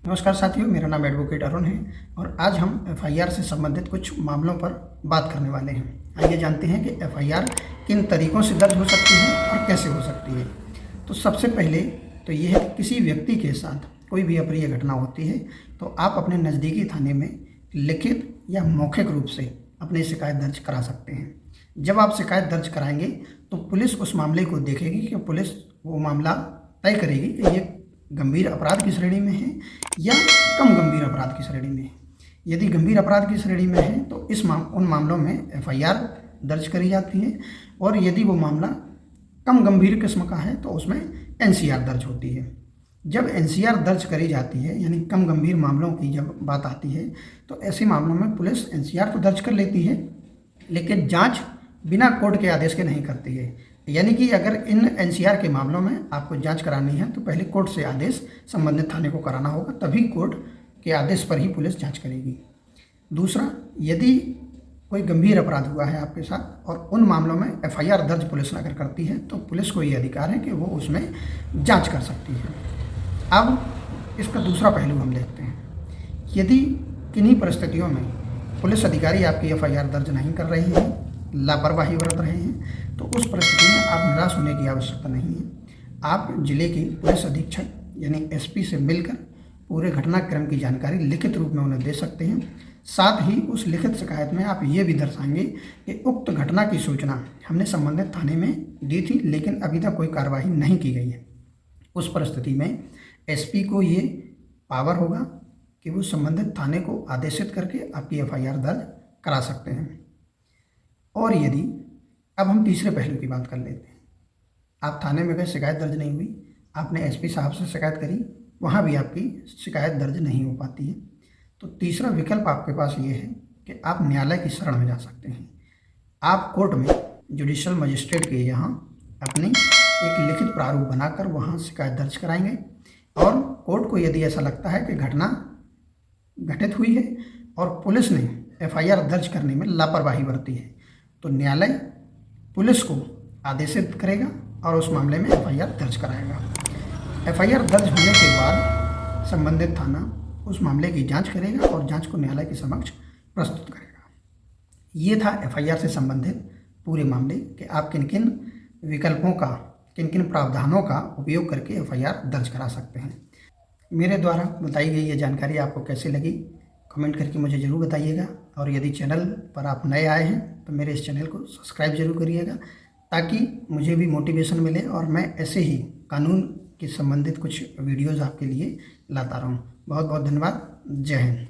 नमस्कार साथियों, मेरा नाम एडवोकेट अरुण है और आज हम एफआईआर से संबंधित कुछ मामलों पर बात करने वाले हैं। आइए जानते हैं कि एफआईआर किन तरीकों से दर्ज हो सकती है और कैसे हो सकती है। तो सबसे पहले तो ये है कि किसी व्यक्ति के साथ कोई भी अप्रिय घटना होती है तो आप अपने नज़दीकी थाने में लिखित या मौखिक रूप से अपनी शिकायत दर्ज करा सकते हैं। जब आप शिकायत दर्ज कराएंगे तो पुलिस उस मामले को देखेगी कि पुलिस वो मामला तय करेगी कि ये गंभीर अपराध की श्रेणी में है या कम गंभीर अपराध की श्रेणी में है। यदि गंभीर अपराध की श्रेणी में है तो उन मामलों में एफआईआर दर्ज करी जाती है और यदि वो मामला कम गंभीर किस्म का है तो उसमें एनसीआर दर्ज होती है। जब एनसीआर दर्ज करी जाती है यानी कम गंभीर मामलों की जब बात आती है तो ऐसे मामलों में पुलिस एनसीआर तो दर्ज कर लेती है लेकिन जाँच बिना कोर्ट के आदेश के नहीं करती है। यानी कि अगर इन एनसीआर के मामलों में आपको जांच करानी है तो पहले कोर्ट से आदेश संबंधित थाने को कराना होगा, तभी कोर्ट के आदेश पर ही पुलिस जांच करेगी। दूसरा, यदि कोई गंभीर अपराध हुआ है आपके साथ और उन मामलों में एफआईआर दर्ज पुलिस अगर करती है तो पुलिस को ये अधिकार है कि वो उसमें जाँच कर सकती है। अब इसका दूसरा पहलू हम देखते हैं। यदि किन्हीं परिस्थितियों में पुलिस अधिकारी आपकी एफआईआर दर्ज नहीं कर रही है, लापरवाही बरत रहे हैं, तो उस परिस्थिति में आप निराश होने की आवश्यकता नहीं है। आप जिले के पुलिस अधीक्षक यानी एसपी से मिलकर पूरे घटनाक्रम की जानकारी लिखित रूप में उन्हें दे सकते हैं। साथ ही उस लिखित शिकायत में आप ये भी दर्शाएंगे कि उक्त घटना की सूचना हमने संबंधित थाने में दी थी लेकिन अभी तक कोई कार्रवाई नहीं की गई है। उस परिस्थिति में एसपी को ये पावर होगा कि वो संबंधित थाने को आदेशित करके आपकी एफआईआर दर्ज करा सकते हैं। और यदि अब हम तीसरे पहलू की बात कर लेते हैं। आप थाने में गए, शिकायत दर्ज नहीं हुई, आपने एसपी साहब से शिकायत करी, वहाँ भी आपकी शिकायत दर्ज नहीं हो पाती है, तो तीसरा विकल्प आपके पास ये है कि आप न्यायालय की शरण में जा सकते हैं। आप कोर्ट में जुडिशल मजिस्ट्रेट के यहाँ अपनी एक लिखित प्रारूप बनाकर वहाँ शिकायत दर्ज कराएंगे और कोर्ट को यदि ऐसा लगता है कि घटना घटित हुई है और पुलिस ने एफआईआर दर्ज करने में लापरवाही बरती है तो न्यायालय पुलिस को आदेशित करेगा और उस मामले में एफआईआर दर्ज कराएगा। एफआईआर दर्ज होने के बाद संबंधित थाना उस मामले की जांच करेगा और जांच को न्यायालय के समक्ष प्रस्तुत करेगा। ये था एफआईआर से संबंधित पूरे मामले कि आप किन किन विकल्पों का, किन किन प्रावधानों का उपयोग करके एफआईआर दर्ज करा सकते हैं। मेरे द्वारा बताई गई ये जानकारी आपको कैसी लगी कमेंट करके मुझे ज़रूर बताइएगा और यदि चैनल पर आप नए आए हैं तो मेरे इस चैनल को सब्सक्राइब जरूर करिएगा ताकि मुझे भी मोटिवेशन मिले और मैं ऐसे ही कानून के संबंधित कुछ वीडियोज़ आपके लिए लाता रहूँ। बहुत बहुत धन्यवाद। जय हिंद।